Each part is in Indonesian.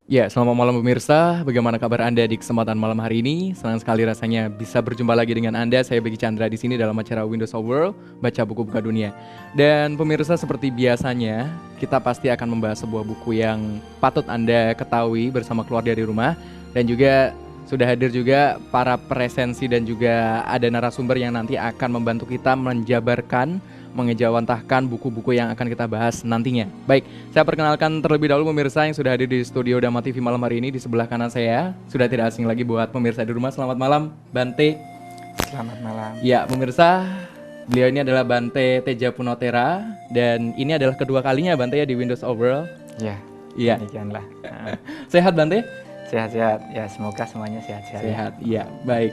Ya, selamat malam pemirsa. Bagaimana kabar Anda di kesempatan malam hari ini? Senang sekali rasanya bisa berjumpa lagi dengan Anda. Saya Begi Chandra di sini dalam acara Windows of World, baca buku buka dunia. Dan pemirsa, seperti biasanya, kita pasti akan membahas sebuah buku yang patut Anda ketahui bersama keluarga di rumah. Dan juga sudah hadir juga para presensi dan juga ada narasumber yang nanti akan membantu kita menjabarkan, mengejawantahkan buku-buku yang akan kita bahas nantinya. Baik, saya perkenalkan terlebih dahulu pemirsa yang sudah hadir di studio Dama TV malam hari ini. Di sebelah kanan saya sudah tidak asing lagi buat pemirsa di rumah. Selamat malam, Bante. Selamat malam. Ya, pemirsa, beliau ini adalah Bante Teja Punotera dan ini adalah kedua kalinya Bante ya di Windows of World. Ya, Iya. demikianlah. Sehat Bante? Sehat-sehat. Ya, semoga semuanya sehat-sehat. Sehat, iya, baik.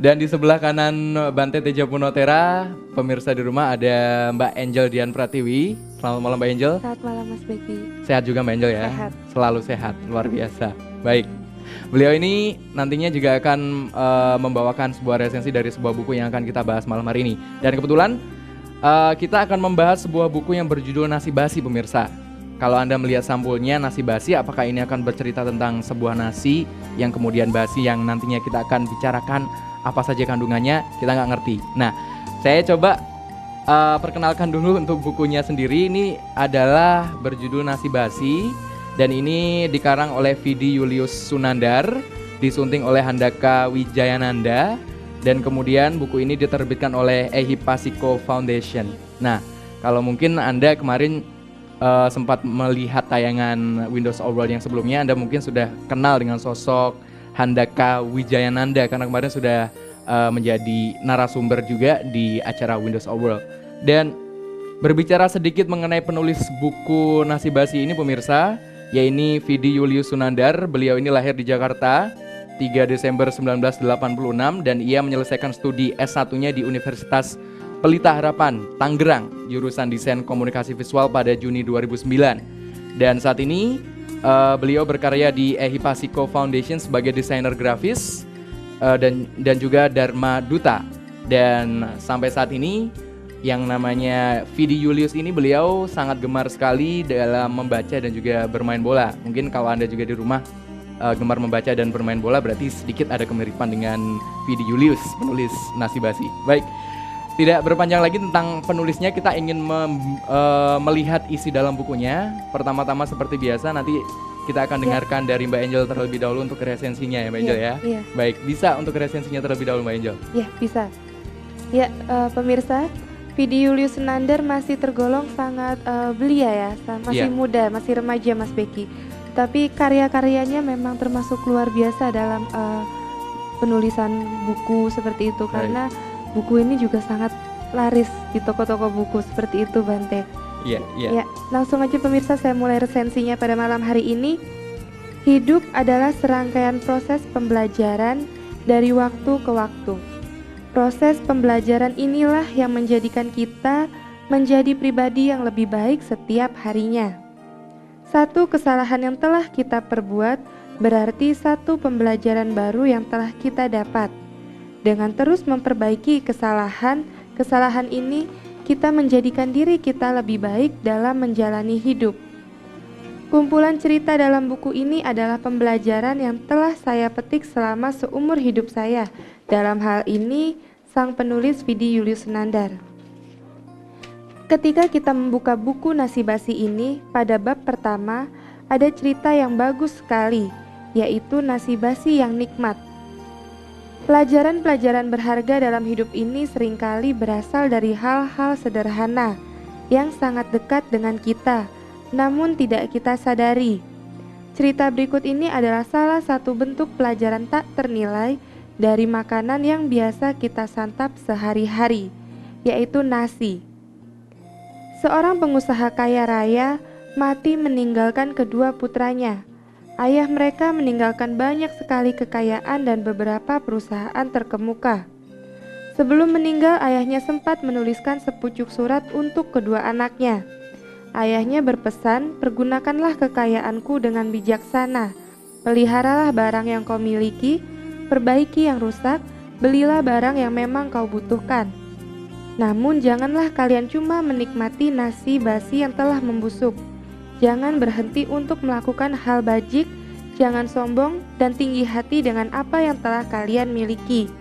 Dan di sebelah kanan Bante Teja Punotera, pemirsa di rumah ada Mbak Angel Dian Pratiwi. Selamat malam Mbak Angel. Selamat malam Mas Beki. Sehat juga Mbak Angel ya? Sehat. Selalu sehat, luar biasa. Baik. Beliau ini nantinya juga akan membawakan sebuah resensi dari sebuah buku yang akan kita bahas malam hari ini. Dan kebetulan kita akan membahas sebuah buku yang berjudul Nasi Basi pemirsa. Kalau Anda melihat sampulnya nasi basi, apakah ini akan bercerita tentang sebuah nasi yang kemudian basi yang nantinya kita akan bicarakan apa saja kandungannya, kita nggak ngerti. Nah, saya coba perkenalkan dulu untuk bukunya sendiri. Ini adalah berjudul Nasi Basi dan ini dikarang oleh Vidi Julius Sunandar, disunting oleh Handaka Wijayananda dan kemudian buku ini diterbitkan oleh Ehipasiko Foundation. Nah, kalau mungkin Anda kemarin sempat melihat tayangan Windows of World yang sebelumnya, Anda mungkin sudah kenal dengan sosok Handaka Wijayananda karena kemarin sudah menjadi narasumber juga di acara Windows of World. Dan berbicara sedikit mengenai penulis buku Nasi Basi ini pemirsa, yaitu Vidi Julius Sunandar. Beliau ini lahir di Jakarta 3 Desember 1986 dan ia menyelesaikan studi S1-nya di Universitas Pelita Harapan, Tangerang, jurusan Desain Komunikasi Visual pada Juni 2009. Dan saat ini beliau berkarya di Ehipasiko Foundation sebagai desainer grafis dan juga Dharma Duta. Dan sampai saat ini yang namanya Vidi Julius ini beliau sangat gemar sekali dalam membaca dan juga bermain bola. Mungkin kalau Anda juga di rumah gemar membaca dan bermain bola, berarti sedikit ada kemiripan dengan Vidi Julius, penulis Nasi Basi. Baik. Tidak berpanjang lagi tentang penulisnya, kita ingin melihat isi dalam bukunya. Pertama-tama seperti biasa nanti kita akan dengarkan dari Mbak Angel terlebih dahulu untuk resensinya ya Mbak Angel ya. Iya. Baik, bisa untuk resensinya terlebih dahulu Mbak Angel? Ya, bisa. Ya, pemirsa, Vidi Julius Sunandar masih tergolong sangat belia ya, masih muda, masih remaja Mas Beki. Tapi karya-karyanya memang termasuk luar biasa dalam penulisan buku seperti itu. Karena buku ini juga sangat laris di toko-toko buku seperti itu Bante. Iya. Ya, langsung aja pemirsa saya mulai resensinya pada malam hari ini. Hidup adalah serangkaian proses pembelajaran dari waktu ke waktu. Proses pembelajaran inilah yang menjadikan kita menjadi pribadi yang lebih baik setiap harinya. Satu kesalahan yang telah kita perbuat berarti satu pembelajaran baru yang telah kita dapat. Dengan terus memperbaiki kesalahan ini, kita menjadikan diri kita lebih baik dalam menjalani hidup. Kumpulan cerita dalam buku ini adalah pembelajaran yang telah saya petik selama seumur hidup saya. Dalam hal ini, sang penulis Vidi Julius Sunandar. Ketika kita membuka buku Nasi Basi ini, pada bab pertama ada cerita yang bagus sekali, yaitu nasi basi yang nikmat. Pelajaran-pelajaran berharga dalam hidup ini seringkali berasal dari hal-hal sederhana yang sangat dekat dengan kita, namun tidak kita sadari. Cerita berikut ini adalah salah satu bentuk pelajaran tak ternilai dari makanan yang biasa kita santap sehari-hari, yaitu nasi. Seorang pengusaha kaya raya mati meninggalkan kedua putranya. Ayah mereka meninggalkan banyak sekali kekayaan dan beberapa perusahaan terkemuka. Sebelum meninggal, ayahnya sempat menuliskan sepucuk surat untuk kedua anaknya. Ayahnya berpesan, pergunakanlah kekayaanku dengan bijaksana. Peliharalah barang yang kau miliki, perbaiki yang rusak, belilah barang yang memang kau butuhkan. Namun janganlah kalian cuma menikmati nasi basi yang telah membusuk. Jangan berhenti untuk melakukan hal bajik, jangan sombong dan tinggi hati dengan apa yang telah kalian miliki.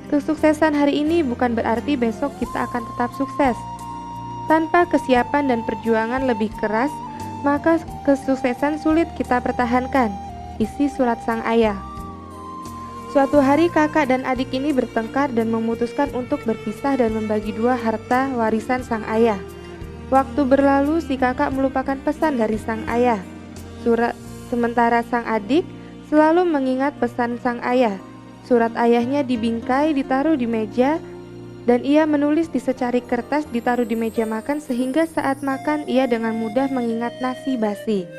Kesuksesan hari ini bukan berarti besok kita akan tetap sukses. Tanpa kesiapan dan perjuangan lebih keras, maka kesuksesan sulit kita pertahankan. Isi surat sang ayah. Suatu hari kakak dan adik ini bertengkar dan memutuskan untuk berpisah dan membagi dua harta warisan sang ayah. Waktu berlalu, si kakak melupakan pesan dari sang ayah. Sementara sang adik selalu mengingat pesan sang ayah. Surat ayahnya dibingkai, ditaruh di meja, dan ia menulis di secari kertas ditaruh di meja makan sehingga saat makan ia dengan mudah mengingat nasi basi.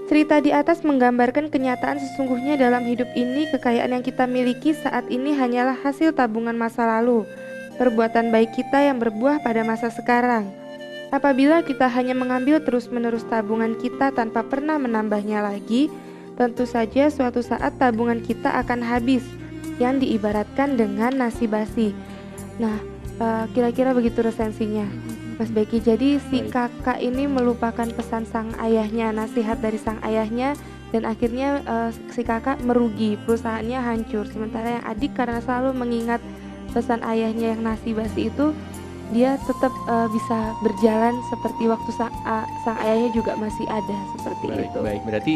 Cerita di atas menggambarkan kenyataan sesungguhnya dalam hidup ini. Kekayaan yang kita miliki saat ini hanyalah hasil tabungan masa lalu, perbuatan baik kita yang berbuah pada masa sekarang. Apabila kita hanya mengambil terus-menerus tabungan kita tanpa pernah menambahnya lagi, tentu saja suatu saat tabungan kita akan habis, yang diibaratkan dengan nasi basi. Nah, kira-kira begitu resensinya, Mas Beki. Jadi si kakak ini melupakan pesan sang ayahnya, nasihat dari sang ayahnya, dan akhirnya si kakak merugi, perusahaannya hancur. Sementara yang adik karena selalu mengingat pesan ayahnya yang nasi basi itu, dia tetap bisa berjalan seperti waktu sang ayahnya juga masih ada, seperti itu. Baik, berarti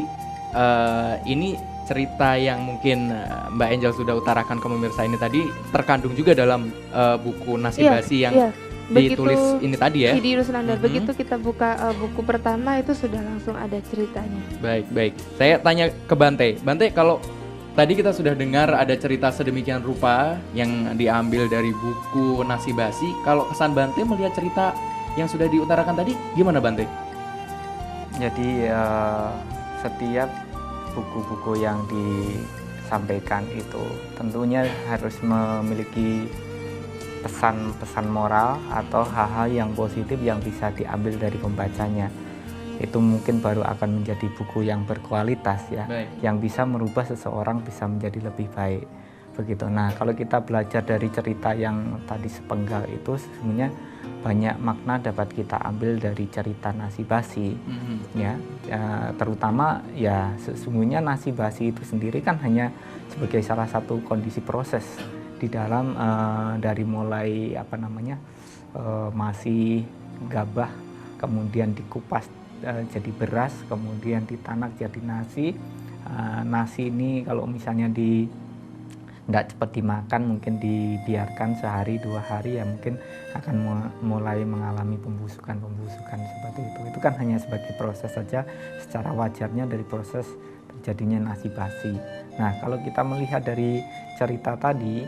ini cerita yang mungkin Mbak Angel sudah utarakan ke pemirsa ini tadi terkandung juga dalam buku Nasi Basi yang ditulis ini tadi ya. Di Rusnandar. Begitu kita buka buku pertama itu sudah langsung ada ceritanya. Baik. Saya tanya ke Bante. Bante, kalau tadi kita sudah dengar ada cerita sedemikian rupa yang diambil dari buku Nasi Basi, kalau kesan Bante melihat cerita yang sudah diutarakan tadi gimana Bante? Jadi setiap buku-buku yang disampaikan itu tentunya harus memiliki pesan-pesan moral atau hal-hal yang positif yang bisa diambil dari pembacanya. Itu mungkin baru akan menjadi buku yang berkualitas ya. Baik. Yang bisa merubah seseorang bisa menjadi lebih baik. Begitu. Nah, kalau kita belajar dari cerita yang tadi sepenggal itu sesungguhnya banyak makna dapat kita ambil dari cerita Nasi Basi. Ya, terutama ya sesungguhnya Nasi Basi itu sendiri kan hanya sebagai salah satu kondisi proses di dalam dari mulai masih gabah, kemudian dikupas jadi beras, kemudian ditanak jadi nasi. Nasi ini kalau misalnya tidak cepat dimakan, mungkin dibiarkan sehari 2 hari ya mungkin akan mulai mengalami pembusukan seperti itu. Itu kan hanya sebagai proses saja, secara wajarnya dari proses terjadinya nasi basi. Nah, kalau kita melihat dari cerita tadi,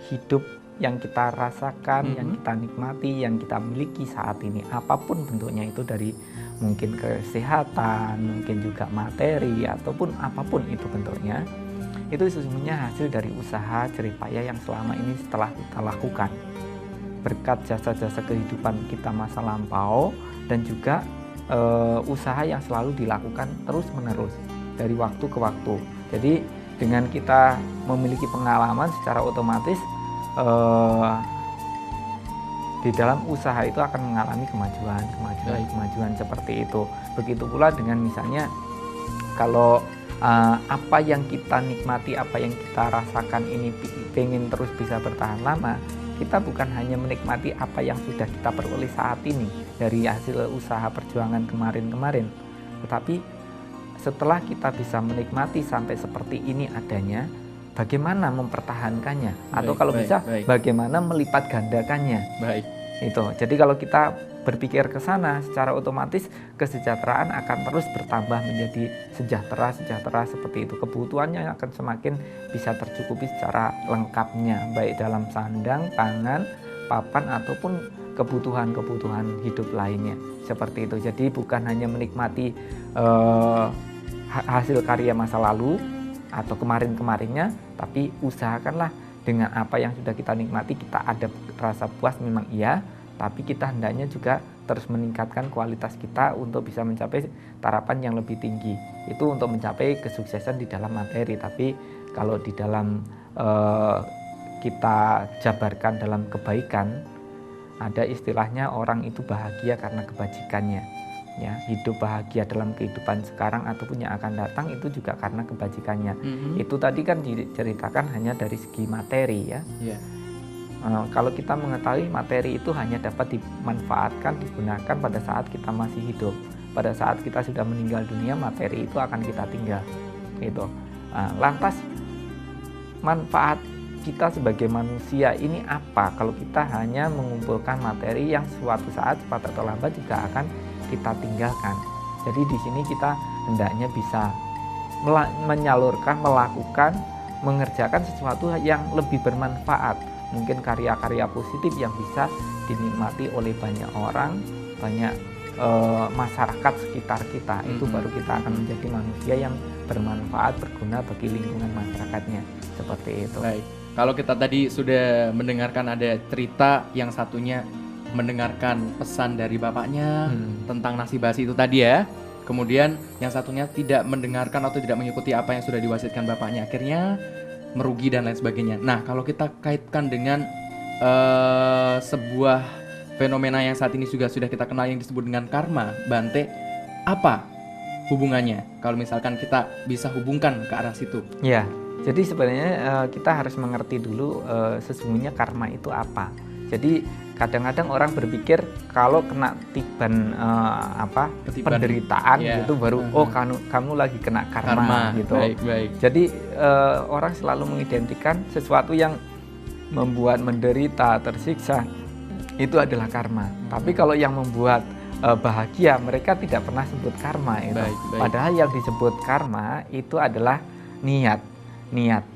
hidup yang kita rasakan, yang kita nikmati, yang kita miliki saat ini, apapun bentuknya itu, dari mungkin kesehatan, mungkin juga materi, ataupun apapun itu bentuknya, itu sesungguhnya hasil dari usaha jeripaya yang selama ini telah kita lakukan berkat jasa-jasa kehidupan kita masa lampau, dan juga usaha yang selalu dilakukan terus-menerus dari waktu ke waktu. Jadi dengan kita memiliki pengalaman, secara otomatis di dalam usaha itu akan mengalami kemajuan seperti itu. Begitu pula dengan misalnya kalau apa yang kita nikmati, apa yang kita rasakan ini pengen terus bisa bertahan lama, kita bukan hanya menikmati apa yang sudah kita peroleh saat ini dari hasil usaha perjuangan kemarin-kemarin, tetapi setelah kita bisa menikmati sampai seperti ini adanya, bagaimana mempertahankannya, atau kalau bisa bagaimana melipat gandakannya. Itu. Jadi kalau kita berpikir ke sana, secara otomatis kesejahteraan akan terus bertambah menjadi sejahtera seperti itu. Kebutuhannya akan semakin bisa tercukupi secara lengkapnya, baik dalam sandang, pangan, papan, ataupun kebutuhan hidup lainnya seperti itu. Jadi bukan hanya menikmati hasil karya masa lalu atau kemarin-kemarinnya, tapi usahakanlah dengan apa yang sudah kita nikmati kita ada rasa puas memang iya, tapi kita hendaknya juga terus meningkatkan kualitas kita untuk bisa mencapai tarapan yang lebih tinggi. Itu untuk mencapai kesuksesan di dalam materi, tapi kalau di dalam kita jabarkan dalam kebaikan, ada istilahnya orang itu bahagia karena kebajikannya. Ya, hidup bahagia dalam kehidupan sekarang ataupun yang akan datang itu juga karena kebajikannya. Itu tadi kan diceritakan hanya dari segi materi ya. Kalau kita mengetahui materi itu hanya dapat dimanfaatkan, digunakan pada saat kita masih hidup. Pada saat kita sudah meninggal dunia, materi itu akan kita tinggal. Gitu. Lantas manfaat kita sebagai manusia ini apa kalau kita hanya mengumpulkan materi yang suatu saat cepat atau lambat juga akan kita tinggalkan. Jadi di sini kita hendaknya bisa menyalurkan, melakukan, mengerjakan sesuatu yang lebih bermanfaat. Mungkin karya-karya positif yang bisa dinikmati oleh banyak orang, banyak masyarakat sekitar kita. Itu baru kita akan menjadi manusia yang bermanfaat, berguna bagi lingkungan masyarakatnya. Seperti itu. Baik. Kalau kita tadi sudah mendengarkan ada cerita, yang satunya mendengarkan pesan dari bapaknya tentang nasi basi itu tadi ya. Kemudian yang satunya tidak mendengarkan atau tidak mengikuti apa yang sudah diwasiatkan bapaknya, akhirnya merugi dan lain sebagainya. Nah, kalau kita kaitkan dengan sebuah fenomena yang saat ini juga sudah kita kenal yang disebut dengan karma, Bante, apa hubungannya? Kalau misalkan kita bisa hubungkan ke arah situ. Ya, jadi sebenarnya kita harus mengerti dulu sesungguhnya karma itu apa. Jadi kadang-kadang orang berpikir kalau kena tiban penderitaan gitu baru kamu lagi kena karma gitu. Baik. Jadi orang selalu mengidentikan sesuatu yang membuat menderita, tersiksa itu adalah karma. Tapi kalau yang membuat bahagia mereka tidak pernah sebut karma itu. Baik. Padahal yang disebut karma itu adalah niat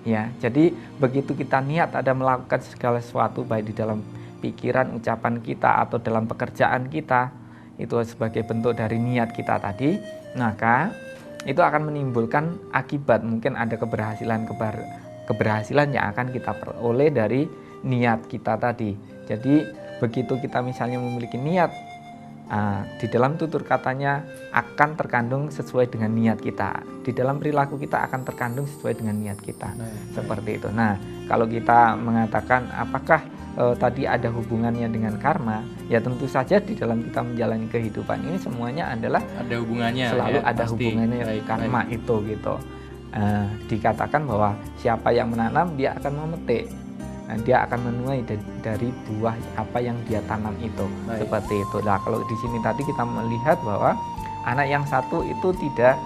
ya. Jadi begitu kita niat ada melakukan segala sesuatu baik di dalam pikiran, ucapan kita atau dalam pekerjaan kita, itu sebagai bentuk dari niat kita tadi, maka itu akan menimbulkan akibat. Mungkin ada keberhasilan yang akan kita peroleh dari niat kita tadi. Jadi begitu kita misalnya memiliki niat, di dalam tutur katanya akan terkandung sesuai dengan niat kita. Di dalam perilaku kita akan terkandung sesuai dengan niat kita. Seperti itu. Nah, kalau kita mengatakan apakah tadi ada hubungannya dengan karma, ya tentu saja di dalam kita menjalani kehidupan ini semuanya adalah ada hubungannya, selalu ada hubungannya karma itu gitu. Dikatakan bahwa siapa yang menanam dia akan memetik, dia akan menuai dari buah apa yang dia tanam itu. Seperti itu. Nah, kalau di sini tadi kita melihat bahwa anak yang satu itu tidak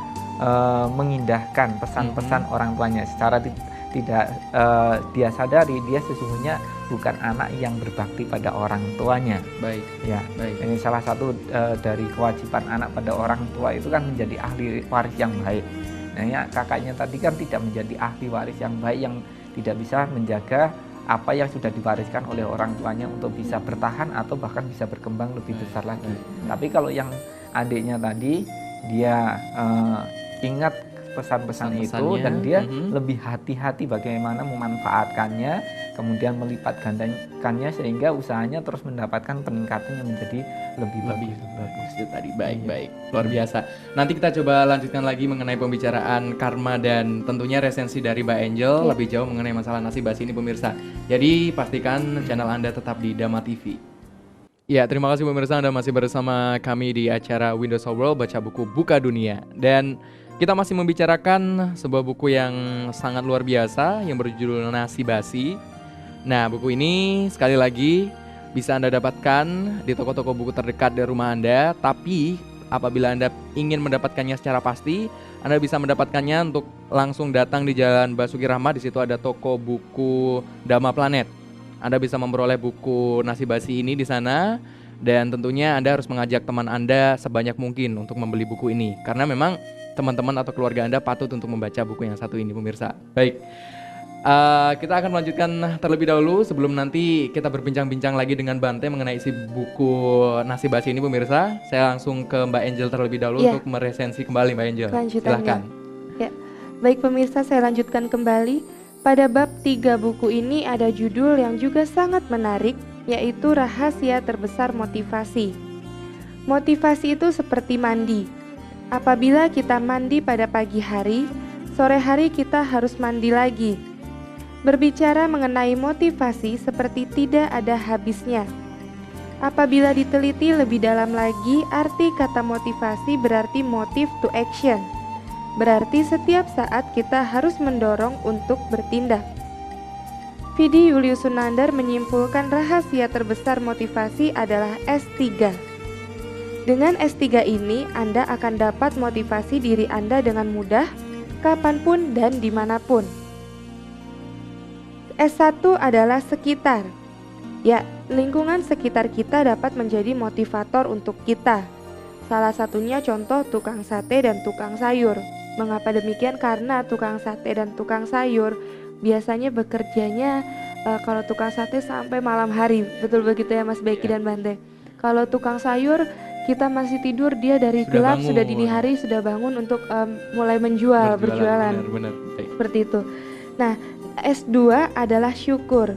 mengindahkan pesan-pesan orang tuanya secara tidak dia sadari dia sesungguhnya bukan anak yang berbakti pada orang tuanya. Baik. Ini salah satu dari kewajiban anak pada orang tua itu kan menjadi ahli waris yang baik. Nah, ya, kakaknya tadi kan tidak menjadi ahli waris yang baik, yang tidak bisa menjaga apa yang sudah diwariskan oleh orang tuanya untuk bisa bertahan atau bahkan bisa berkembang lebih besar lagi. Tapi kalau yang adiknya tadi dia ingat pesan-pesan itu dan dia lebih hati-hati bagaimana memanfaatkannya, kemudian melipat gandakannya sehingga usahanya terus mendapatkan peningkatan yang menjadi lebih bagus. Itu tadi baik. Luar biasa. Nanti kita coba lanjutkan lagi mengenai pembicaraan karma dan tentunya resensi dari Mbak Angel lebih jauh mengenai masalah nasi basi ini pemirsa. Jadi pastikan channel Anda tetap di Dhamma TV. Ya, terima kasih pemirsa, Anda masih bersama kami di acara Windows of World Baca Buku Buka Dunia. Dan kita masih membicarakan sebuah buku yang sangat luar biasa yang berjudul Nasi Basi. Nah, buku ini sekali lagi bisa Anda dapatkan di toko-toko buku terdekat dari rumah Anda. Tapi apabila Anda ingin mendapatkannya secara pasti, Anda bisa mendapatkannya untuk langsung datang di Jalan Basuki Rahmat. Di situ ada toko buku Dhamma Planet. Anda bisa memperoleh buku Nasi Basi ini di sana. Dan tentunya Anda harus mengajak teman Anda sebanyak mungkin untuk membeli buku ini. Karena memang teman-teman atau keluarga Anda patut untuk membaca buku yang satu ini pemirsa. Baik, kita akan melanjutkan terlebih dahulu sebelum nanti kita berbincang-bincang lagi dengan Bante mengenai isi buku Nasi Basi ini pemirsa. Saya langsung ke Mbak Angel terlebih dahulu untuk meresensi kembali Mbak Angel. Silahkan. Ya, baik pemirsa, saya lanjutkan kembali. Pada bab 3 buku ini ada judul yang juga sangat menarik, yaitu rahasia terbesar motivasi. Motivasi itu seperti mandi. Apabila kita mandi pada pagi hari, sore hari kita harus mandi lagi. Berbicara mengenai motivasi seperti tidak ada habisnya. Apabila diteliti lebih dalam lagi, arti kata motivasi berarti motive to action. Berarti setiap saat kita harus mendorong untuk bertindak. Vidi Julius Sunandar menyimpulkan rahasia terbesar motivasi adalah S3. Dengan S3 ini, Anda akan dapat motivasi diri Anda dengan mudah, kapanpun dan dimanapun. S1 adalah sekitar. Ya, lingkungan sekitar kita dapat menjadi motivator untuk kita. Salah satunya contoh tukang sate dan tukang sayur. Mengapa demikian? Karena tukang sate dan tukang sayur biasanya bekerjanya kalau tukang sate sampai malam hari. Betul begitu ya Mas Beki dan Bante. Kalau tukang sayur kita masih tidur, dia dari gelap sudah dini hari sudah bangun untuk mulai berjualan. Benar. Seperti itu. Nah, S2 adalah syukur.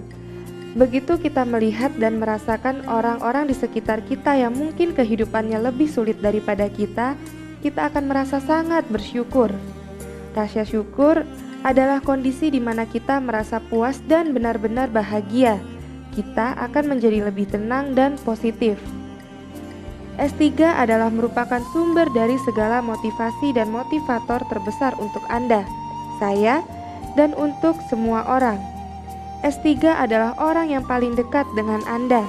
Begitu kita melihat dan merasakan orang-orang di sekitar kita yang mungkin kehidupannya lebih sulit daripada kita akan merasa sangat bersyukur. Rasa syukur adalah kondisi di mana kita merasa puas dan benar-benar bahagia. Kita akan menjadi lebih tenang dan positif. S3 adalah merupakan sumber dari segala motivasi dan motivator terbesar untuk Anda, saya, dan untuk semua orang. S3 adalah orang yang paling dekat dengan Anda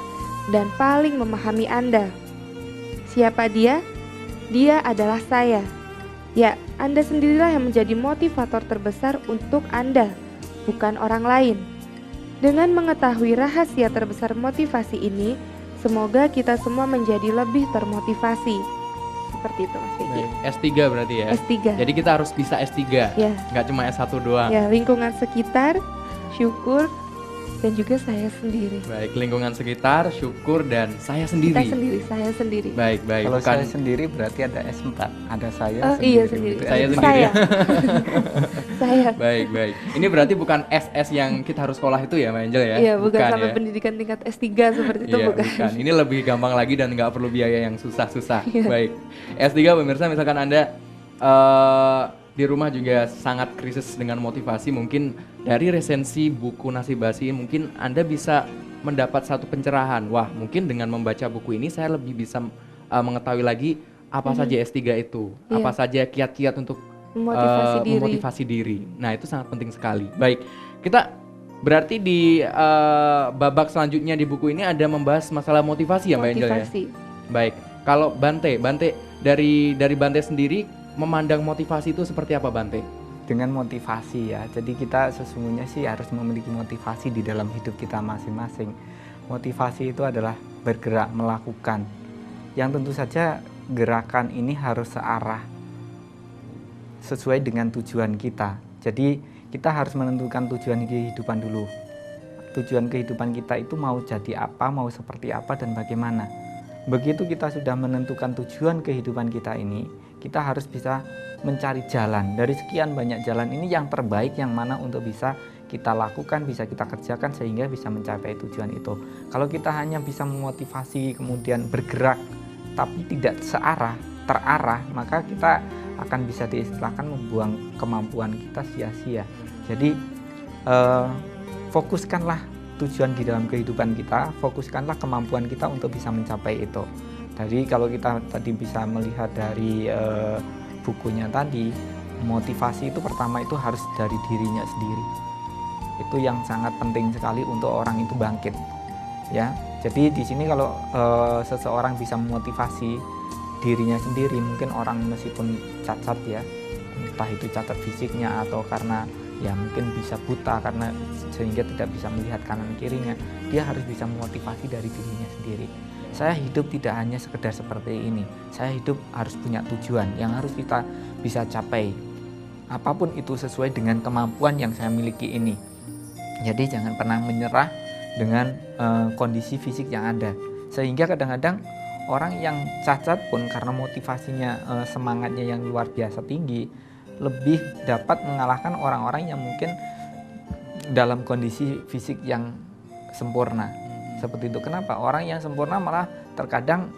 dan paling memahami Anda. Siapa dia? Dia adalah saya. Ya, Anda sendirilah yang menjadi motivator terbesar untuk Anda, bukan orang lain. Dengan mengetahui rahasia terbesar motivasi ini, semoga kita semua menjadi lebih termotivasi. Seperti itu Mas Vicky. S3 berarti ya? S3. Jadi kita harus bisa S3, ya. Nggak cuma S1 doang. Ya, lingkungan sekitar, syukur, dan juga saya sendiri. Baik, lingkungan sekitar, syukur, dan saya sendiri. Saya sendiri. Baik. Kalau saya sendiri berarti ada S4, ada saya sendiri. Iya sendiri. Saya sendiri. Saya. Baik. Ini berarti bukan SS yang kita harus sekolah itu ya, Mbak Angel ya? Iya, bukan sampai ya? pendidikan tingkat S3 seperti itu, bukan. Ini lebih gampang lagi dan nggak perlu biaya yang susah-susah. Iya. Baik. S3 pemirsa, misalkan Anda di rumah juga sangat krisis dengan motivasi, mungkin dari resensi buku Nasi Basi mungkin Anda bisa mendapat satu pencerahan. Wah, mungkin dengan membaca buku ini saya lebih bisa mengetahui lagi apa saja S3 itu, apa saja kiat-kiat untuk memotivasi diri. Nah, itu sangat penting sekali. Baik, kita berarti di babak selanjutnya di buku ini ada membahas masalah motivasi ya Mbak Angel ya? Baik, kalau Bante dari Bante sendiri memandang motivasi itu seperti apa Bante? Dengan motivasi ya, jadi kita sesungguhnya sih harus memiliki motivasi di dalam hidup kita masing-masing. Motivasi itu adalah bergerak, melakukan. Yang tentu saja gerakan ini harus searah, sesuai dengan tujuan kita. Jadi kita harus menentukan tujuan kehidupan dulu. Tujuan kehidupan kita itu mau jadi apa, mau seperti apa, dan bagaimana. Begitu kita sudah menentukan tujuan kehidupan kita ini, kita harus bisa mencari jalan. Dari sekian banyak jalan ini yang terbaik yang mana untuk bisa kita lakukan, bisa kita kerjakan sehingga bisa mencapai tujuan itu. Kalau kita hanya bisa memotivasi kemudian bergerak tapi tidak terarah, maka kita akan bisa diistilahkan membuang kemampuan kita sia-sia. Jadi fokuskanlah tujuan di dalam kehidupan kita, fokuskanlah kemampuan kita untuk bisa mencapai itu. Jadi kalau kita tadi bisa melihat dari bukunya tadi, motivasi itu pertama itu harus dari dirinya sendiri. Itu yang sangat penting sekali untuk orang itu bangkit. Ya, jadi di sini kalau seseorang bisa memotivasi dirinya sendiri, mungkin orang meskipun cacat ya, entah itu cacat fisiknya atau karena ya mungkin bisa buta karena sehingga tidak bisa melihat kanan kirinya, dia harus bisa memotivasi dari dirinya sendiri. Saya hidup tidak hanya sekedar seperti ini, saya hidup harus punya tujuan yang harus kita bisa capai, apapun itu sesuai dengan kemampuan yang saya miliki ini. Jadi jangan pernah menyerah dengan kondisi fisik yang ada, sehingga kadang-kadang orang yang cacat pun karena motivasinya, semangatnya yang luar biasa tinggi, lebih dapat mengalahkan orang-orang yang mungkin dalam kondisi fisik yang sempurna. Seperti itu. Kenapa? Orang yang sempurna malah terkadang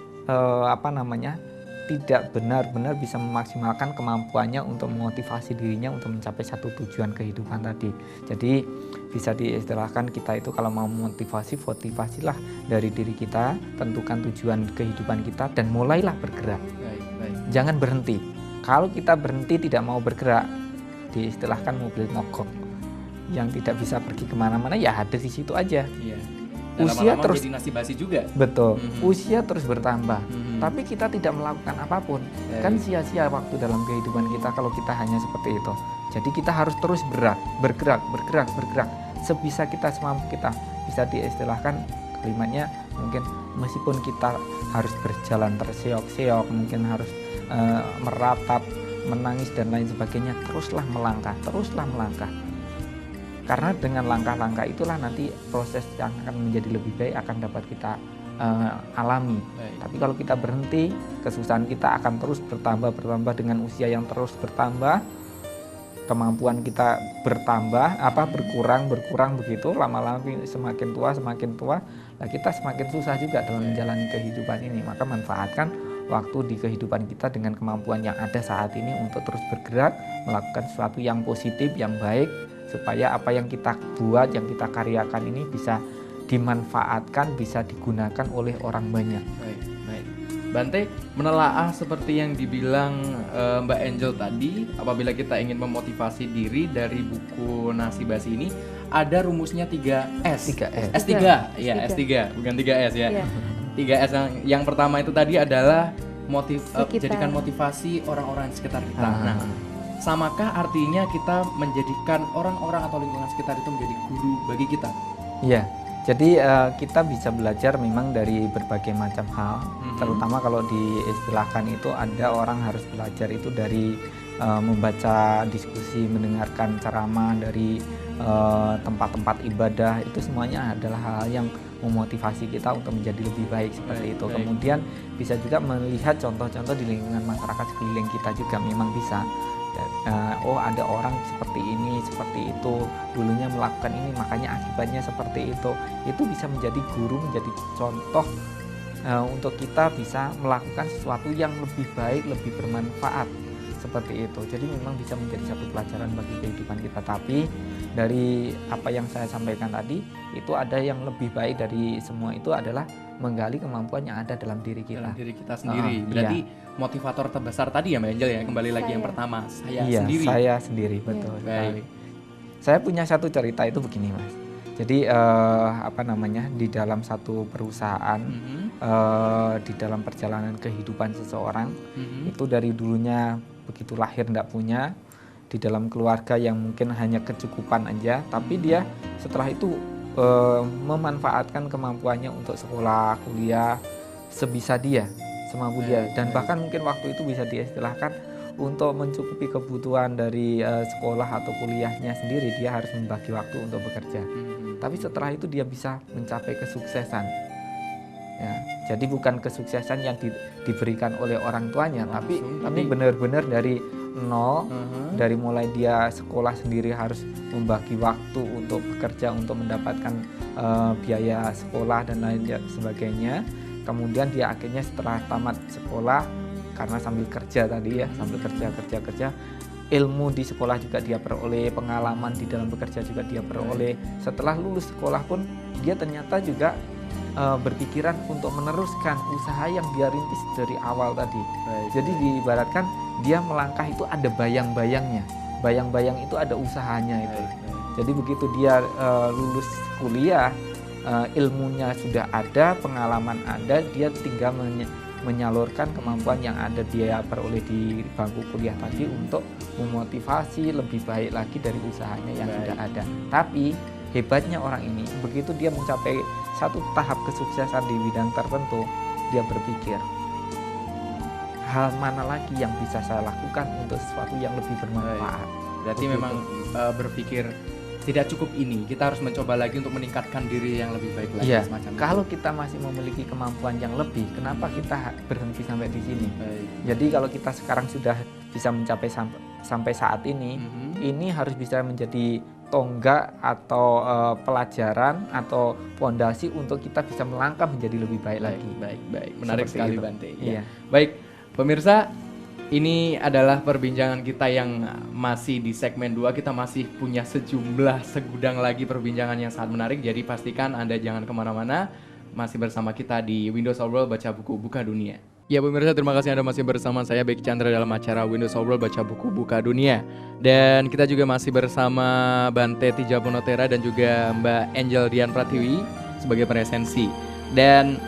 tidak benar-benar bisa memaksimalkan kemampuannya untuk memotivasi dirinya untuk mencapai satu tujuan kehidupan tadi. Jadi bisa diistilahkan kita itu kalau mau motivasilah dari diri kita, tentukan tujuan kehidupan kita dan mulailah bergerak. Jangan berhenti. Kalau kita berhenti tidak mau bergerak, diistilahkan mobil mogok yang tidak bisa pergi kemana-mana, ya ada di situ aja. Usia terus jadi nasi basi juga. Betul. Usia terus bertambah. Tapi kita tidak melakukan apapun. Kan sia-sia waktu dalam kehidupan kita kalau kita hanya seperti itu. Jadi kita harus terus bergerak. Sebisa kita, semampu kita. Bisa diistilahkan kalimatnya mungkin meskipun kita harus berjalan terseok-seok, mungkin harus meratap, menangis dan lain sebagainya, teruslah melangkah. Karena dengan langkah-langkah itulah nanti proses yang akan menjadi lebih baik akan dapat kita alami. Tapi kalau kita berhenti, kesusahan kita akan terus bertambah dengan usia yang terus bertambah, kemampuan kita berkurang begitu, lama-lama semakin tua, nah kita semakin susah juga dalam menjalani kehidupan ini. Maka manfaatkan waktu di kehidupan kita dengan kemampuan yang ada saat ini untuk terus bergerak, melakukan sesuatu yang positif, yang baik, supaya apa yang kita buat, yang kita karyakan ini bisa dimanfaatkan, bisa digunakan oleh orang banyak. Baik. Bante, menelaah seperti yang dibilang Mbak Angel tadi, apabila kita ingin memotivasi diri dari buku Nasi Basi ini, ada rumusnya 3S. 3S. S3, ya S3, bukan 3S ya. 3S yang pertama itu tadi adalah jadikan motivasi orang-orang di sekitar kita. Nah, samakah artinya kita menjadikan orang-orang atau lingkungan sekitar itu menjadi guru bagi kita? Iya. Jadi kita bisa belajar memang dari berbagai macam hal, terutama kalau diistilahkan itu ada orang harus belajar itu dari membaca diskusi, mendengarkan ceramah dari tempat-tempat ibadah, itu semuanya adalah hal yang memotivasi kita untuk menjadi lebih baik seperti itu. Kemudian bisa juga melihat contoh-contoh di lingkungan masyarakat sekeliling kita juga memang bisa. Oh ada orang seperti ini, seperti itu, dulunya melakukan ini, makanya akibatnya seperti itu bisa menjadi guru, menjadi contoh untuk kita bisa melakukan sesuatu yang lebih baik, lebih bermanfaat seperti itu. Jadi memang bisa menjadi satu pelajaran bagi kehidupan kita. Tapi dari apa yang saya sampaikan tadi, itu ada yang lebih baik dari semua itu adalah menggali kemampuan yang ada dalam diri kita. Dalam diri kita sendiri. Berarti motivator terbesar tadi ya Mbak Angel ya, kembali lagi yang pertama, saya sendiri, betul. Baik. Saya punya satu cerita itu begini Mas. Jadi di dalam satu perusahaan, di dalam perjalanan kehidupan seseorang, itu dari dulunya begitu lahir tidak punya, di dalam keluarga yang mungkin hanya kecukupan aja, tapi dia setelah itu memanfaatkan kemampuannya untuk sekolah, kuliah sebisa dia, semampu dia, dan bahkan mungkin waktu itu bisa diistilahkan untuk mencukupi kebutuhan dari sekolah atau kuliahnya sendiri, dia harus membagi waktu untuk bekerja. Tapi setelah itu dia bisa mencapai kesuksesan. Ya, jadi bukan kesuksesan yang diberikan oleh orang tuanya, tapi benar-benar dari nol, dari mulai dia sekolah sendiri harus membagi waktu untuk bekerja, untuk mendapatkan biaya sekolah dan lain sebagainya. Kemudian dia akhirnya setelah tamat sekolah, karena sambil kerja tadi ya, sambil kerja, ilmu di sekolah juga dia peroleh, pengalaman di dalam bekerja juga dia peroleh. Setelah lulus sekolah pun dia ternyata juga berpikiran untuk meneruskan usaha yang dia rintis dari awal tadi. Jadi diibaratkan dia melangkah itu ada bayang-bayangnya, bayang-bayang itu ada usahanya itu. Jadi begitu dia lulus kuliah, ilmunya sudah ada, pengalaman ada, dia tinggal menyalurkan kemampuan yang ada dia peroleh di bangku kuliah tadi untuk memotivasi lebih baik lagi dari usahanya yang sudah ada. Tapi hebatnya orang ini, begitu dia mencapai satu tahap kesuksesan di bidang tertentu, dia berpikir, hal mana lagi yang bisa saya lakukan untuk sesuatu yang lebih bermanfaat. Berarti memang berpikir tidak cukup ini, kita harus mencoba lagi untuk meningkatkan diri yang lebih baik lagi. Ya, kalau kita masih memiliki kemampuan yang lebih, kenapa kita berhenti sampai di sini? Jadi kalau kita sekarang sudah bisa mencapai sampai saat ini, ini harus bisa menjadi tonggak atau pelajaran atau fondasi untuk kita bisa melangkah menjadi lebih baik lagi. Baik. Menarik Seperti sekali itu. Bante. Iya. Baik, pemirsa, ini adalah perbincangan kita yang masih di segmen 2. Kita masih punya segudang lagi perbincangan yang sangat menarik. Jadi pastikan Anda jangan kemana-mana. Masih bersama kita di Windows of World, Baca Buku Buka Dunia. Ya pemirsa, terima kasih Anda masih bersama saya Becky Chandra dalam acara Windows of World, Baca Buku Buka Dunia. Dan kita juga masih bersama Bante Tijapunotera dan juga Mbak Angel Dian Pratiwi sebagai peresensi. Dan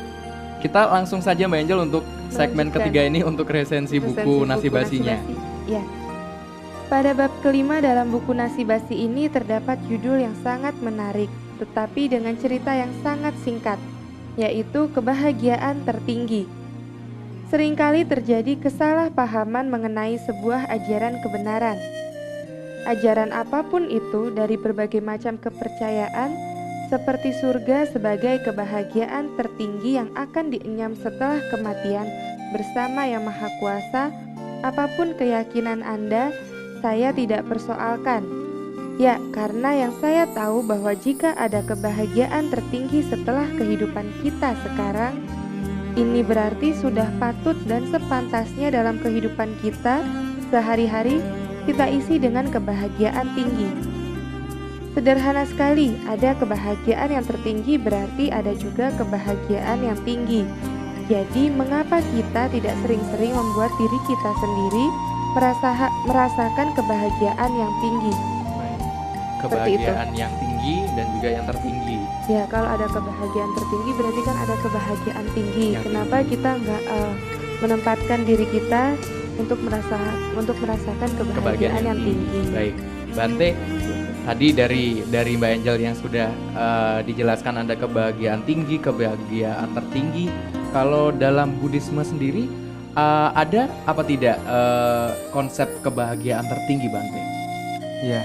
kita langsung saja Mbak Angel untuk segmen ketiga ini untuk resensi buku Nasi Basinya. Ya. Pada bab kelima dalam buku Nasi Basi ini terdapat judul yang sangat menarik, tetapi dengan cerita yang sangat singkat, yaitu kebahagiaan tertinggi. Seringkali terjadi kesalahpahaman mengenai sebuah ajaran kebenaran. Ajaran apapun itu dari berbagai macam kepercayaan, seperti surga sebagai kebahagiaan tertinggi yang akan dienyam setelah kematian bersama Yang Maha Kuasa, apapun keyakinan Anda, saya tidak persoalkan. Ya, karena yang saya tahu bahwa jika ada kebahagiaan tertinggi setelah kehidupan kita sekarang, ini berarti sudah patut dan sepantasnya dalam kehidupan kita sehari-hari kita isi dengan kebahagiaan tinggi. Sederhana sekali, ada kebahagiaan yang tertinggi berarti ada juga kebahagiaan yang tinggi. Jadi mengapa kita tidak sering-sering membuat diri kita sendiri merasakan kebahagiaan yang tinggi? Kebahagiaan yang tinggi dan juga yang tertinggi. Ya, kalau ada kebahagiaan tertinggi berarti kan ada kebahagiaan tinggi. Yang Kenapa tinggi. kita nggak menempatkan diri kita untuk merasakan kebahagiaan yang tinggi? Baik, Bante, tadi dari Mbak Angel yang sudah dijelaskan ada kebahagiaan tinggi, kebahagiaan tertinggi. Kalau dalam Buddhisme sendiri ada apa tidak konsep kebahagiaan tertinggi, Bante? Ya,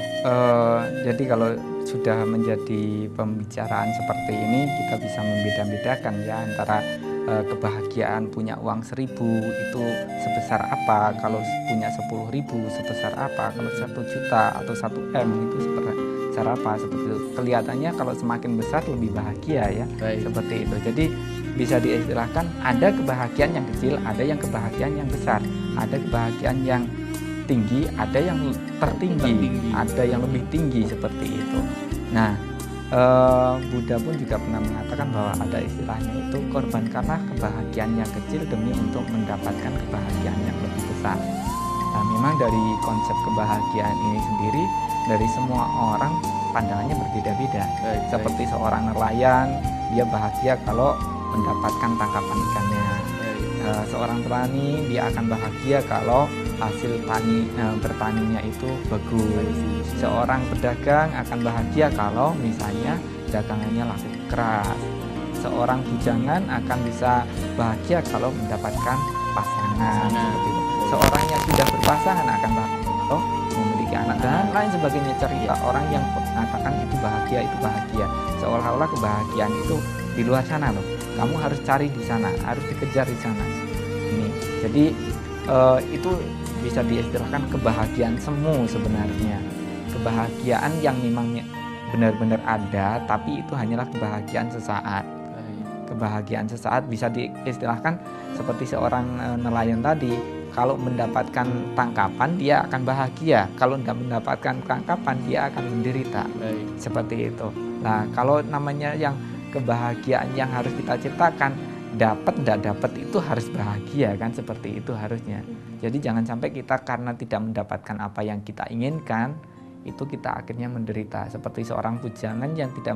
jadi kalau sudah menjadi pembicaraan seperti ini, kita bisa membeda-bedakan ya antara kebahagiaan punya uang 1.000 itu sebesar apa, kalau punya 10.000 sebesar apa, kalau 1 juta atau 1 M itu sebesar apa, seperti itu. Kelihatannya kalau semakin besar lebih bahagia ya. Baik. Seperti itu. Jadi bisa diistilahkan ada kebahagiaan yang kecil, ada yang kebahagiaan yang besar, ada kebahagiaan yang tinggi, ada yang tertinggi, ada yang lebih tinggi seperti itu. Nah, Buddha pun juga pernah mengatakan bahwa ada istilahnya itu korbankanlah kebahagiaan yang kecil demi untuk mendapatkan kebahagiaan yang lebih besar. Nah, memang dari konsep kebahagiaan ini sendiri dari semua orang pandangannya berbeda-beda. Seperti seorang nelayan, dia bahagia kalau mendapatkan tangkapan ikannya. Seorang petani dia akan bahagia kalau hasil bertaninya itu bagus. Seorang pedagang akan bahagia kalau misalnya dagangannya laku keras. Seorang bujangan akan bisa bahagia kalau mendapatkan pasangan. Seperti itu. Seorang yang sudah berpasangan akan bahagia kalau memiliki anak dan lain sebagainya. Cerita orang yang mengatakan itu bahagia, seolah-olah kebahagiaan itu di luar sana loh. Kamu harus cari di sana, harus dikejar di sana. Ini, jadi itu bisa diistilahkan kebahagiaan semu sebenarnya. Kebahagiaan yang memang benar-benar ada, tapi itu hanyalah kebahagiaan sesaat. Kebahagiaan sesaat bisa diistilahkan seperti seorang nelayan tadi. Kalau mendapatkan tangkapan dia akan bahagia, kalau tidak mendapatkan tangkapan dia akan menderita. Seperti itu. Nah, kalau namanya yang kebahagiaan yang harus kita ciptakan, dapat tidak dapat itu harus bahagia kan, seperti itu harusnya. Jadi jangan sampai kita karena tidak mendapatkan apa yang kita inginkan, itu kita akhirnya menderita. Seperti seorang bujangan yang tidak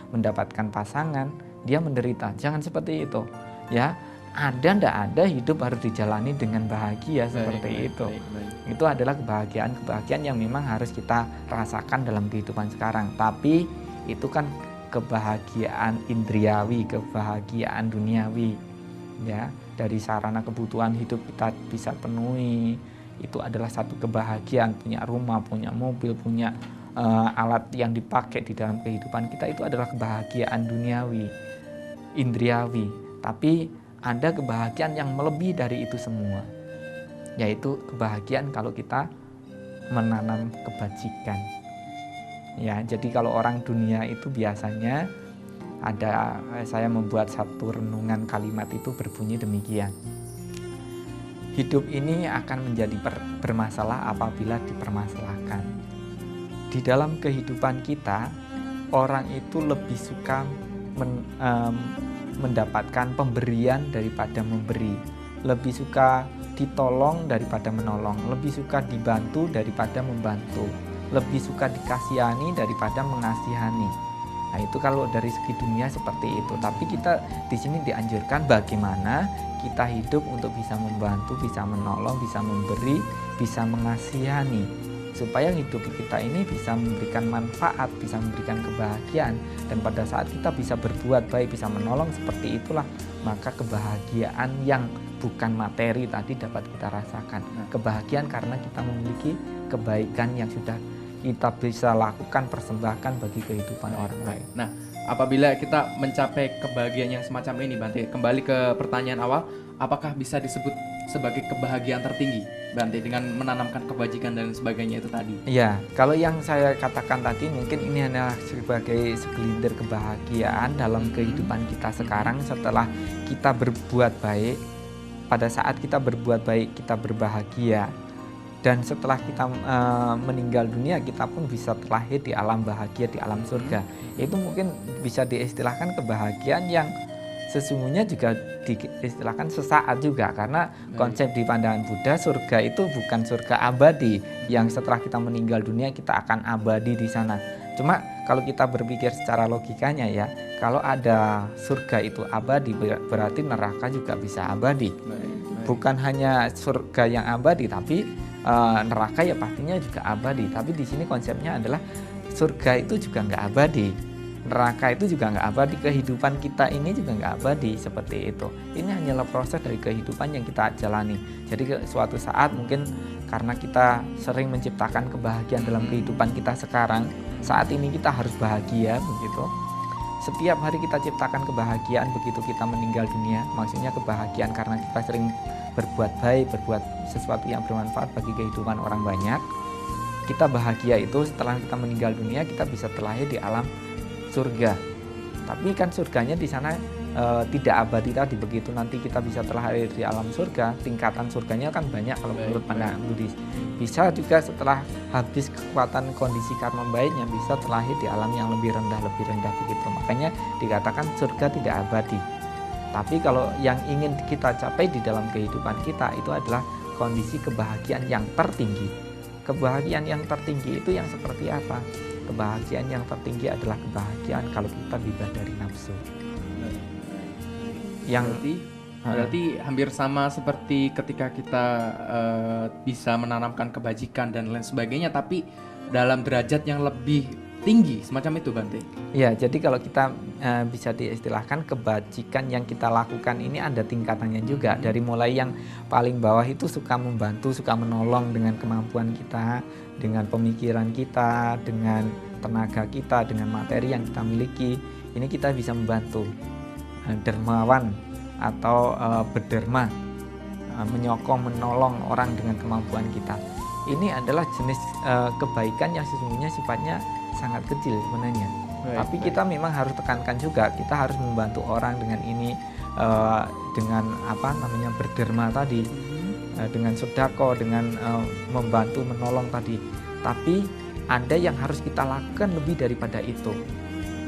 mendapatkan pasangan, dia menderita. Jangan seperti itu ya. Ada ndak ada hidup harus dijalani dengan bahagia seperti itu. Itu adalah kebahagiaan yang memang harus kita rasakan dalam kehidupan sekarang. Tapi itu kan kebahagiaan indriawi, kebahagiaan duniawi ya, dari sarana kebutuhan hidup kita bisa penuhi, itu adalah satu kebahagiaan. Punya rumah, punya mobil, punya alat yang dipakai di dalam kehidupan kita, itu adalah kebahagiaan duniawi, indriawi. Tapi ada kebahagiaan yang melebihi dari itu semua, yaitu kebahagiaan kalau kita menanam kebajikan. Ya, jadi kalau orang dunia itu biasanya saya membuat satu renungan kalimat itu berbunyi demikian. Hidup ini akan menjadi bermasalah apabila dipermasalahkan. Di dalam kehidupan kita, orang itu lebih suka mendapatkan pemberian daripada memberi, lebih suka ditolong daripada menolong, lebih suka dibantu daripada membantu, lebih suka dikasihani daripada mengasihani. Nah, itu kalau dari segi dunia seperti itu. Tapi kita di sini dianjurkan bagaimana kita hidup untuk bisa membantu, bisa menolong, bisa memberi, bisa mengasihani, supaya hidup kita ini bisa memberikan manfaat, bisa memberikan kebahagiaan. Dan pada saat kita bisa berbuat baik, bisa menolong seperti itulah, maka kebahagiaan yang bukan materi tadi dapat kita rasakan. Kebahagiaan karena kita memiliki kebaikan yang sudah kita bisa lakukan, persembahkan bagi kehidupan orang lain. Nah, apabila kita mencapai kebahagiaan yang semacam ini, Bante, kembali ke pertanyaan awal, apakah bisa disebut sebagai kebahagiaan tertinggi, Bante, dengan menanamkan kebajikan dan sebagainya itu tadi? Ya, kalau yang saya katakan tadi mungkin ini adalah sebagai segelintir kebahagiaan dalam kehidupan kita sekarang setelah kita berbuat baik. Pada saat kita berbuat baik, kita berbahagia. Dan setelah kita meninggal dunia, kita pun bisa terlahir di alam bahagia, di alam surga. Itu mungkin bisa diistilahkan kebahagiaan yang sesungguhnya juga diistilahkan sesaat juga. Karena konsep di pandangan Buddha, surga itu bukan surga abadi yang setelah kita meninggal dunia kita akan abadi di sana. Cuma kalau kita berpikir secara logikanya ya, kalau ada surga itu abadi, berarti neraka juga bisa abadi. Bukan hanya surga yang abadi, tapi neraka ya pastinya juga abadi. Tapi di sini konsepnya adalah surga itu juga nggak abadi, neraka itu juga nggak abadi, kehidupan kita ini juga nggak abadi seperti itu. Ini hanyalah proses dari kehidupan yang kita jalani. Jadi suatu saat mungkin karena kita sering menciptakan kebahagiaan dalam kehidupan kita sekarang, saat ini kita harus bahagia begitu. Setiap hari kita ciptakan kebahagiaan begitu kita meninggal dunia. Maksudnya kebahagiaan karena kita sering berbuat baik, berbuat sesuatu yang bermanfaat bagi kehidupan orang banyak. Kita bahagia itu setelah kita meninggal dunia, kita bisa terlahir di alam surga. Tapi kan surganya di sana tidak abadi tadi. Begitu nanti kita bisa terlahir di alam surga, tingkatan surganya kan banyak kalau menurut pandangan Buddhis. Bisa juga setelah habis kekuatan kondisi karma baiknya bisa terlahir di alam yang lebih rendah begitu. Makanya dikatakan surga tidak abadi. Tapi kalau yang ingin kita capai di dalam kehidupan kita itu adalah kondisi kebahagiaan yang tertinggi. Kebahagiaan yang tertinggi itu yang seperti apa? Kebahagiaan yang tertinggi adalah kebahagiaan kalau kita bebas dari nafsu. Berarti hampir sama seperti ketika kita bisa menanamkan kebajikan dan lain sebagainya, tapi dalam derajat yang lebih tinggi, semacam itu, Bante. Ya, jadi kalau kita bisa diistilahkan kebajikan yang kita lakukan ini ada tingkatannya juga. Dari mulai yang paling bawah itu suka membantu, suka menolong dengan kemampuan kita, dengan pemikiran kita, dengan tenaga kita, dengan materi yang kita miliki. Ini kita bisa membantu. Dermawan atau berderma, menyokong, menolong orang dengan kemampuan kita. Ini adalah jenis kebaikan yang sesungguhnya sifatnya sangat kecil sebenarnya. Tapi kita memang harus tekankan juga, kita harus membantu orang dengan ini, dengan berderma tadi, dengan sedekah, dengan membantu menolong tadi. Tapi ada yang harus kita lakukan lebih daripada itu.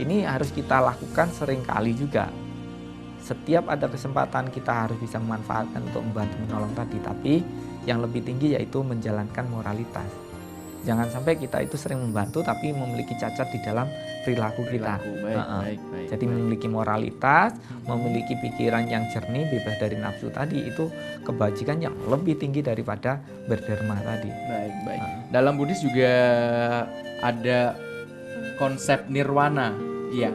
Ini harus kita lakukan sering kali juga. Setiap ada kesempatan kita harus bisa memanfaatkan untuk membantu menolong tadi. Tapi yang lebih tinggi yaitu menjalankan moralitas. Jangan sampai kita itu sering membantu tapi memiliki cacat di dalam perilaku kita. Baik. Jadi memiliki moralitas, memiliki pikiran yang jernih, bebas dari nafsu tadi, itu kebajikan yang lebih tinggi daripada berderma tadi. Baik. Dalam Buddhis juga ada konsep nirwana. Iya.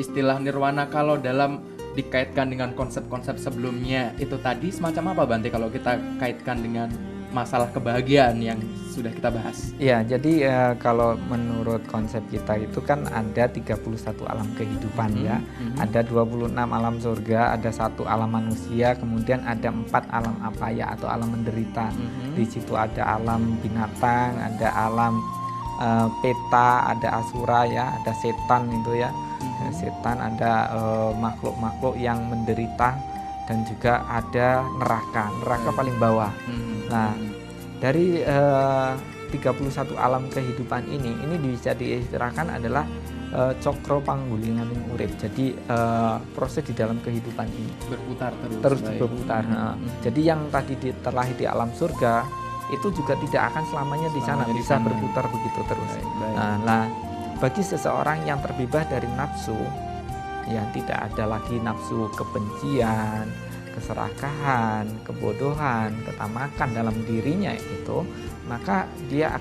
Istilah nirwana kalau dalam dikaitkan dengan konsep-konsep sebelumnya itu tadi semacam apa, Bante, kalau kita kaitkan dengan masalah kebahagiaan yang sudah kita bahas? Ya, jadi kalau menurut konsep kita itu kan ada 31 alam kehidupan ya. Ada 26 alam surga, ada 1 alam manusia, kemudian ada 4 alam apaya atau alam menderita. Di situ ada alam binatang, ada alam Peta, ada asura ya, ada setan itu ya. Setan, ada makhluk-makhluk yang menderita, dan juga ada neraka paling bawah. Nah, dari 31 alam kehidupan ini bisa diistilahkan adalah cokro panggulingan urip. Jadi proses di dalam kehidupan ini Berputar terus berputar. Jadi yang tadi terlahir di alam surga itu juga tidak akan selamanya di sana, bisa berputar begitu terus. Nah, bagi seseorang yang terbebas dari nafsu, yang tidak ada lagi nafsu kebencian, keserakahan, kebodohan, ketamakan dalam dirinya itu, maka dia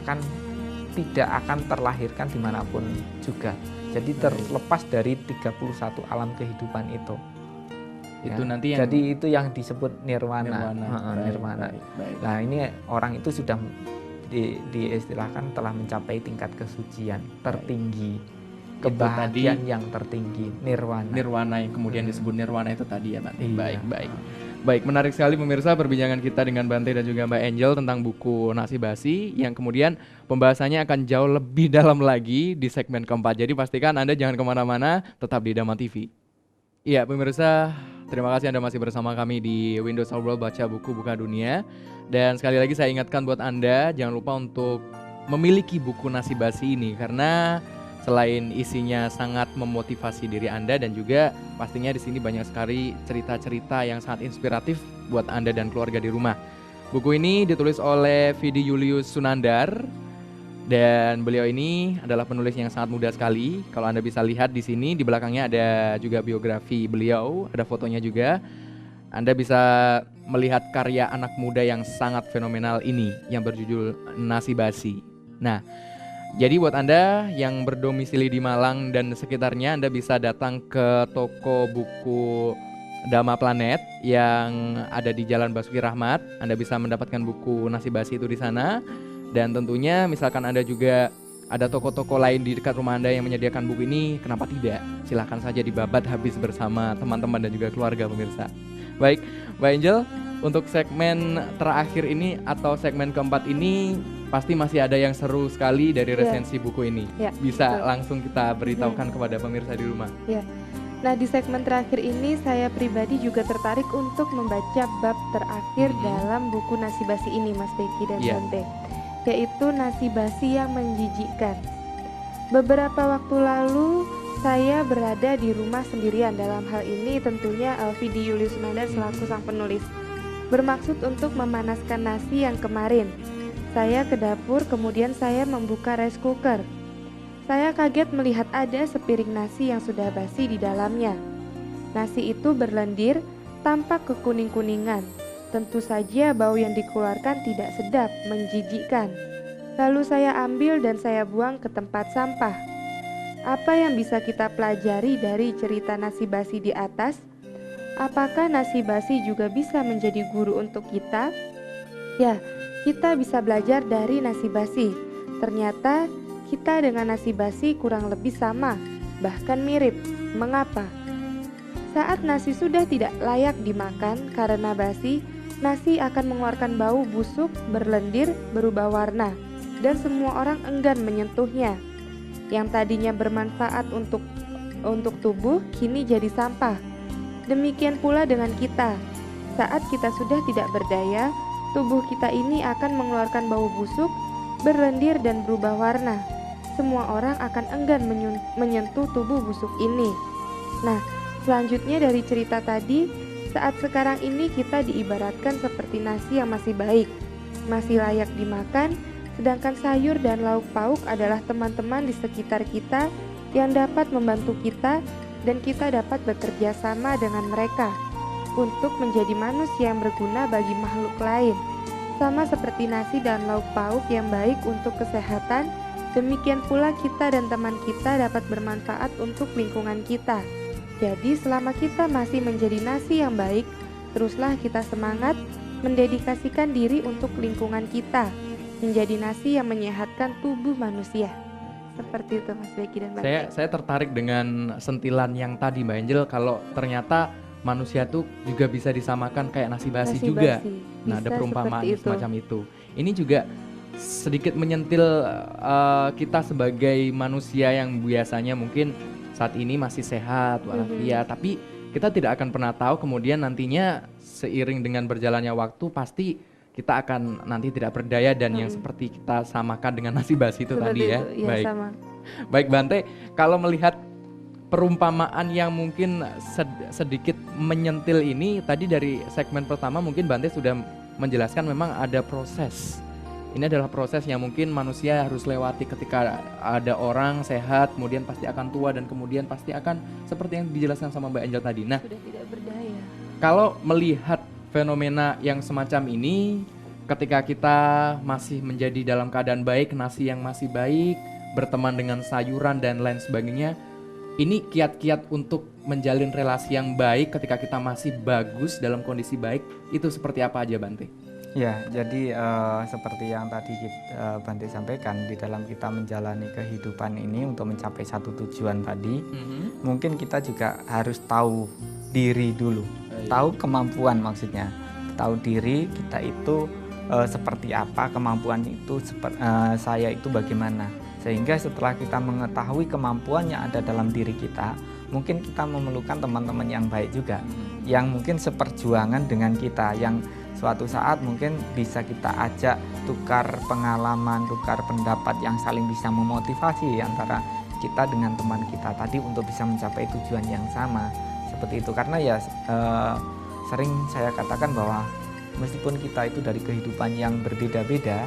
tidak akan terlahirkan dimanapun juga. Jadi terlepas dari 31 alam kehidupan itu. Itu Ya. nanti yang Jadi itu yang disebut nirwana. Nirwana. Baik. Nah, ini orang itu sudah diistilahkan telah mencapai tingkat kesucian tertinggi, kebahagiaan yang tertinggi, nirwana. Nirwana yang kemudian disebut nirwana itu tadi ya Bante. Iya. Baik, menarik sekali pemirsa perbincangan kita dengan Bante dan juga Mbak Angel tentang buku Nasi Basi yang kemudian pembahasannya akan jauh lebih dalam lagi di segmen keempat. Jadi pastikan Anda jangan kemana-mana, tetap di Dhamma TV. Iya pemirsa, terima kasih Anda masih bersama kami di Windows of World Baca Buku Buka Dunia. Dan sekali lagi saya ingatkan buat Anda, jangan lupa untuk memiliki buku Nasi Basi ini, karena selain isinya sangat memotivasi diri Anda, dan juga pastinya di sini banyak sekali cerita-cerita yang sangat inspiratif buat Anda dan keluarga di rumah. Buku ini ditulis oleh Vidi Julius Sunandar, dan beliau ini adalah penulis yang sangat muda sekali. Kalau Anda bisa lihat di sini, di belakangnya ada juga biografi beliau, ada fotonya juga. Anda bisa melihat karya anak muda yang sangat fenomenal ini yang berjudul Nasi Basi. Nah, jadi buat Anda yang berdomisili di Malang dan sekitarnya, Anda bisa datang ke toko buku Dhamma Planet yang ada di Jalan Basuki Rahmat. Anda bisa mendapatkan buku Nasi Basi itu di sana. Dan tentunya misalkan Anda juga ada toko-toko lain di dekat rumah Anda yang menyediakan buku ini, kenapa tidak? Silahkan saja dibabat habis bersama teman-teman dan juga keluarga pemirsa. Baik, Mbak Angel, untuk segmen terakhir ini atau segmen keempat ini pasti masih ada yang seru sekali dari resensi buku ini. Bisa langsung kita beritahukan kepada pemirsa di rumah. Nah, di segmen terakhir ini saya pribadi juga tertarik untuk membaca bab terakhir dalam buku Nasi Basi ini, Mas Beki dan Bante, yaitu Nasi Basi yang menjijikkan. Beberapa waktu lalu saya berada di rumah sendirian. Dalam hal ini tentunya Vidi Julius Sunandar selaku sang penulis bermaksud untuk memanaskan nasi yang kemarin. Saya ke dapur, kemudian saya membuka rice cooker. Saya kaget melihat ada sepiring nasi yang sudah basi di dalamnya. Nasi itu berlendir, tampak kekuning-kuningan. Tentu saja bau yang dikeluarkan tidak sedap, menjijikkan. Lalu saya ambil dan saya buang ke tempat sampah. Apa yang bisa kita pelajari dari cerita Nasi Basi di atas? Apakah Nasi Basi juga bisa menjadi guru untuk kita? Ya, kita bisa belajar dari Nasi Basi. Ternyata kita dengan Nasi Basi kurang lebih sama, bahkan mirip. Mengapa? Saat nasi sudah tidak layak dimakan karena basi, nasi akan mengeluarkan bau busuk, berlendir, berubah warna, dan semua orang enggan menyentuhnya. Yang tadinya bermanfaat untuk tubuh, kini jadi sampah. Demikian pula dengan kita. Saat kita sudah tidak berdaya, tubuh kita ini akan mengeluarkan bau busuk, berlendir, dan berubah warna. Semua orang akan enggan menyentuh tubuh busuk ini. Nah, selanjutnya dari cerita tadi, saat sekarang ini kita diibaratkan seperti nasi yang masih baik, masih layak dimakan, sedangkan sayur dan lauk pauk adalah teman-teman di sekitar kita yang dapat membantu kita, dan kita dapat bekerja sama dengan mereka untuk menjadi manusia yang berguna bagi makhluk lain. Sama seperti nasi dan lauk pauk yang baik untuk kesehatan, demikian pula kita dan teman kita dapat bermanfaat untuk lingkungan kita. Jadi selama kita masih menjadi nasi yang baik, teruslah kita semangat mendedikasikan diri untuk lingkungan kita, menjadi nasi yang menyehatkan tubuh manusia. Seperti itu Mas Beki dan Mbak. Saya tertarik dengan sentilan yang tadi Mbak Angel, kalau ternyata manusia tuh juga bisa disamakan kayak nasi basi juga. Nah, ada perumpamaan semacam itu. Ini juga sedikit menyentil kita sebagai manusia yang biasanya mungkin saat ini masih sehat walafiat, tapi kita tidak akan pernah tahu kemudian nantinya seiring dengan berjalannya waktu pasti kita akan nanti tidak berdaya dan yang seperti kita samakan dengan nasi basi itu Seperti tadi ya. itu, iya, Baik. sama. Baik Bante, kalau melihat perumpamaan yang mungkin sedikit menyentil ini tadi dari segmen pertama mungkin Bante sudah menjelaskan memang ada proses. Ini adalah proses yang mungkin manusia harus lewati ketika ada orang sehat, kemudian pasti akan tua dan kemudian pasti akan seperti yang dijelaskan sama Mbak Angel tadi. Nah, Sudah tidak berdaya. kalau melihat fenomena yang semacam ini, ketika kita masih menjadi dalam keadaan baik, nasi yang masih baik, berteman dengan sayuran dan lain sebagainya, ini kiat-kiat untuk menjalin relasi yang baik ketika kita masih bagus dalam kondisi baik, itu seperti apa aja Bante? Ya, jadi seperti yang tadi Bante sampaikan, di dalam kita menjalani kehidupan ini untuk mencapai satu tujuan tadi, mungkin kita juga harus tahu diri dulu, tahu kemampuan maksudnya, tahu diri kita itu seperti apa, kemampuan itu saya itu bagaimana, sehingga setelah kita mengetahui kemampuan yang ada dalam diri kita, mungkin kita memerlukan teman-teman yang baik juga, yang mungkin seperjuangan dengan kita, yang suatu saat mungkin bisa kita ajak tukar pengalaman, tukar pendapat yang saling bisa memotivasi antara kita dengan teman kita tadi untuk bisa mencapai tujuan yang sama, seperti itu. Karena ya sering saya katakan bahwa meskipun kita itu dari kehidupan yang berbeda-beda,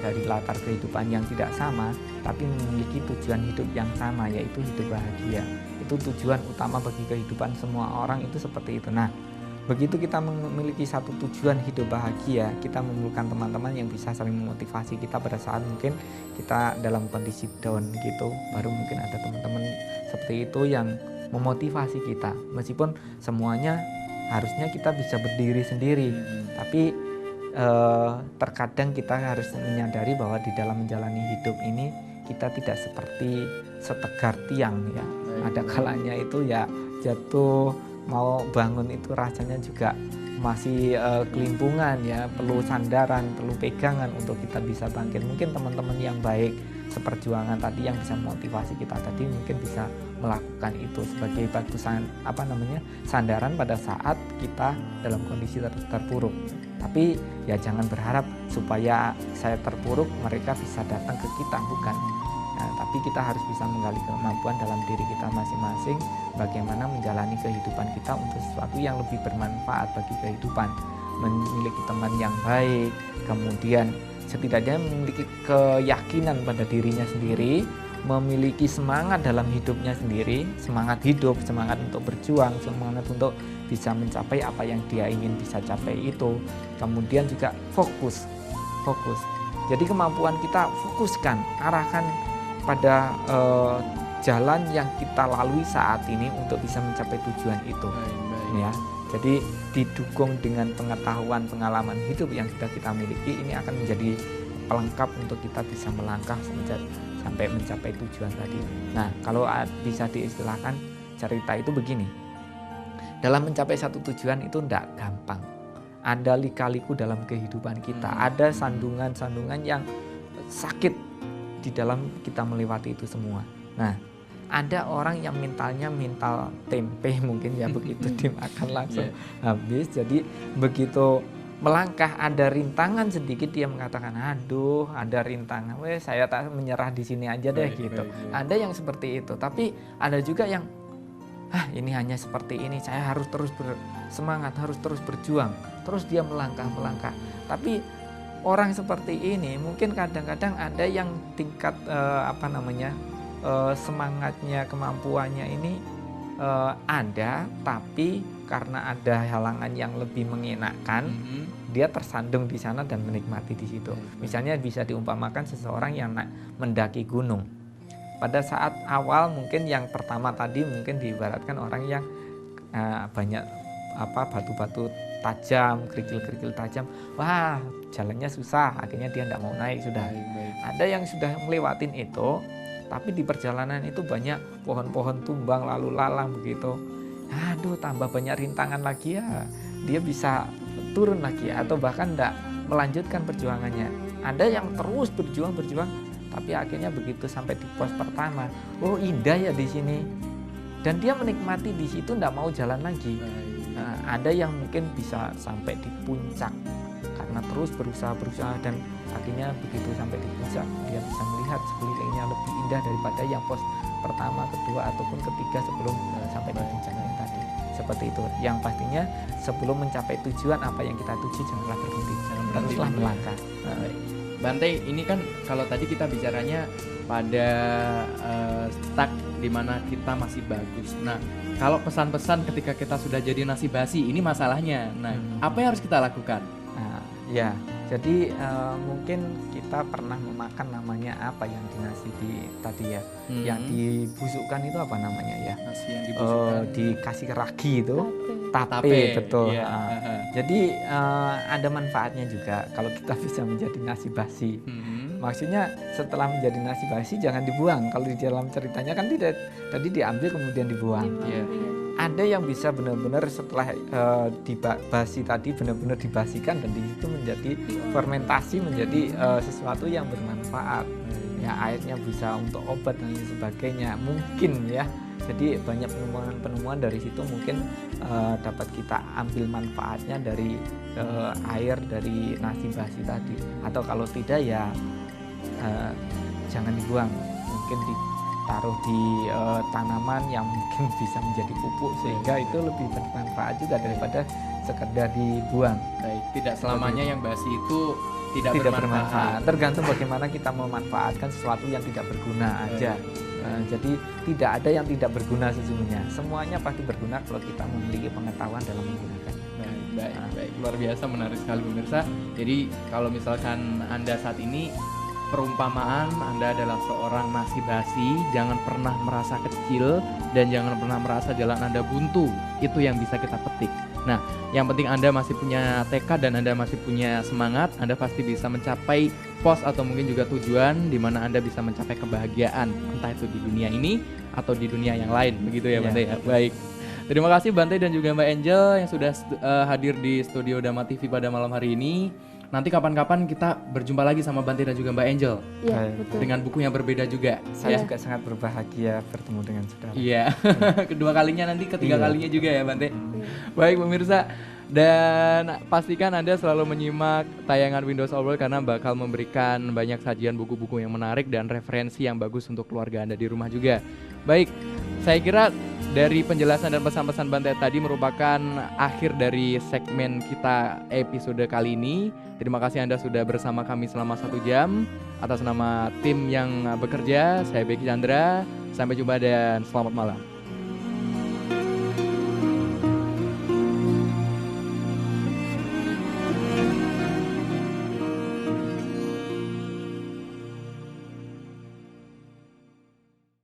dari latar kehidupan yang tidak sama, tapi memiliki tujuan hidup yang sama, yaitu hidup bahagia. Itu tujuan utama bagi kehidupan semua orang, itu seperti itu. Nah, begitu kita memiliki satu tujuan hidup bahagia, kita memerlukan teman-teman yang bisa saling memotivasi kita pada saat mungkin kita dalam kondisi down gitu. Baru mungkin ada teman-teman seperti itu yang memotivasi kita. Meskipun semuanya harusnya kita bisa berdiri sendiri, tapi terkadang kita harus menyadari bahwa di dalam menjalani hidup ini kita tidak seperti setegar tiang ya. Ada kalanya itu ya jatuh, mau bangun itu rasanya juga masih kelimpungan ya, perlu sandaran, perlu pegangan untuk kita bisa bangkit. Mungkin teman-teman yang baik seperjuangan tadi yang bisa memotivasi kita tadi mungkin bisa melakukan itu sebagai batu sandaran pada saat kita dalam kondisi terpuruk. Tapi ya jangan berharap supaya saya terpuruk mereka bisa datang ke kita, bukan. Nah, tapi kita harus bisa menggali kemampuan dalam diri kita masing-masing, bagaimana menjalani kehidupan kita untuk sesuatu yang lebih bermanfaat bagi kehidupan, memiliki teman yang baik, kemudian setidaknya memiliki keyakinan pada dirinya sendiri, memiliki semangat dalam hidupnya sendiri, semangat hidup, semangat untuk berjuang, semangat untuk bisa mencapai apa yang dia ingin bisa capai itu. Kemudian juga fokus. Jadi kemampuan kita fokuskan, arahkan pada jalan yang kita lalui saat ini untuk bisa mencapai tujuan itu. Ya, jadi didukung dengan pengetahuan, pengalaman hidup yang sudah kita miliki, ini akan menjadi pelengkap untuk kita bisa melangkah sampai mencapai tujuan tadi. Nah, kalau bisa diistilahkan cerita itu begini. Dalam mencapai satu tujuan itu tidak gampang. Ada lika-liku dalam kehidupan kita, ada sandungan-sandungan yang sakit di dalam kita melewati itu semua. Nah, ada orang yang mental tempe mungkin ya, begitu dimakan langsung habis. Jadi begitu melangkah ada rintangan sedikit dia mengatakan, aduh ada rintangan, saya tak menyerah di sini aja deh gitu. Ada yang seperti itu, tapi ada juga yang ini hanya seperti ini, saya harus terus bersemangat, harus terus berjuang, terus dia melangkah. Tapi orang seperti ini mungkin kadang-kadang ada yang tingkat semangatnya, kemampuannya ini ada, tapi karena ada halangan yang lebih mengenakan, dia tersandung di sana dan menikmati di situ. Misalnya bisa diumpamakan seseorang yang mendaki gunung. Pada saat awal mungkin yang pertama tadi mungkin diibaratkan orang yang banyak batu-batu tajam, kerikil-kerikil tajam. Wah, jalannya susah, akhirnya dia tidak mau naik sudah. Ada yang sudah melewatin itu, tapi di perjalanan itu banyak pohon-pohon tumbang lalu lalang begitu. Aduh, tambah banyak rintangan lagi ya. Dia bisa turun lagi atau bahkan tidak melanjutkan perjuangannya. Ada yang terus berjuang, tapi akhirnya begitu sampai di pos pertama, oh indah ya di sini, dan dia menikmati di situ, tidak mau jalan lagi. Nah, ada yang mungkin bisa sampai di puncak karena terus berusaha dan akhirnya begitu sampai di puncak dia bisa melihat sekelilingnya lebih indah daripada yang pos pertama, kedua ataupun ketiga sebelum sampai di puncaknya tadi. Seperti itu. Yang pastinya sebelum mencapai tujuan apa yang kita tuju janganlah berhenti, teruslah melangkah. Bante, ini kan kalau tadi kita bicaranya pada stuck di mana kita masih bagus. Nah, kalau pesan-pesan ketika kita sudah jadi nasi basi, ini masalahnya. Nah, apa yang harus kita lakukan? Nah, ya, jadi mungkin kita pernah memakan namanya apa yang di nasi tadi ya, yang dibusukkan itu apa namanya ya? Nasi yang dibusukkan. Dikasih ragi itu, tape, betul. Iya. Jadi ada manfaatnya juga kalau kita bisa menjadi nasi basi. Maksudnya setelah menjadi nasi basi jangan dibuang. Kalau di dalam ceritanya kan tidak tadi diambil kemudian dibuang. Iya. Ada yang bisa benar-benar setelah dibasi tadi benar-benar dibasikan dan di situ menjadi fermentasi menjadi sesuatu yang bermanfaat. Ya, airnya bisa untuk obat dan lain sebagainya. Mungkin ya. Jadi banyak penemuan dari situ mungkin dapat kita ambil manfaatnya dari air dari nasi basi tadi. Atau kalau tidak ya jangan dibuang, mungkin ditaruh di tanaman yang mungkin bisa menjadi pupuk sehingga itu lebih bermanfaat juga daripada sekedar dibuang. Baik, tidak selamanya yang basi itu tidak bermanfaat. Tergantung bagaimana kita memanfaatkan sesuatu yang tidak berguna aja. Jadi tidak ada yang tidak berguna sesungguhnya. Semuanya pasti berguna kalau kita memiliki pengetahuan dalam menggunakan. Baik. Luar biasa, menarik sekali pemirsa. Jadi kalau misalkan Anda saat ini perumpamaan Anda adalah seorang nasi basi, jangan pernah merasa kecil dan jangan pernah merasa jalan Anda buntu. Itu yang bisa kita petik. Nah, yang penting Anda masih punya tekad dan Anda masih punya semangat, Anda pasti bisa mencapai pos atau mungkin juga tujuan di mana Anda bisa mencapai kebahagiaan, entah itu di dunia ini atau di dunia yang lain, begitu ya Bante ya. Baik. Terima kasih Bante dan juga Mbak Angel yang sudah hadir di studio Dhamma TV pada malam hari ini. Nanti kapan-kapan kita berjumpa lagi sama Bante dan juga Mbak Angel. Iya, betul. Dengan buku yang berbeda juga. Saya juga sangat berbahagia bertemu dengan saudara. Iya. Kedua kalinya nanti, ketiga kalinya juga ya Bante. Baik pemirsa, dan pastikan Anda selalu menyimak tayangan Windows Over karena bakal memberikan banyak sajian buku-buku yang menarik dan referensi yang bagus untuk keluarga Anda di rumah juga. Baik, saya kira dari penjelasan dan pesan-pesan Bante tadi merupakan akhir dari segmen kita episode kali ini. Terima kasih Anda sudah bersama kami selama 1 jam. Atas nama tim yang bekerja, saya Beki Chandra. Sampai jumpa dan selamat malam.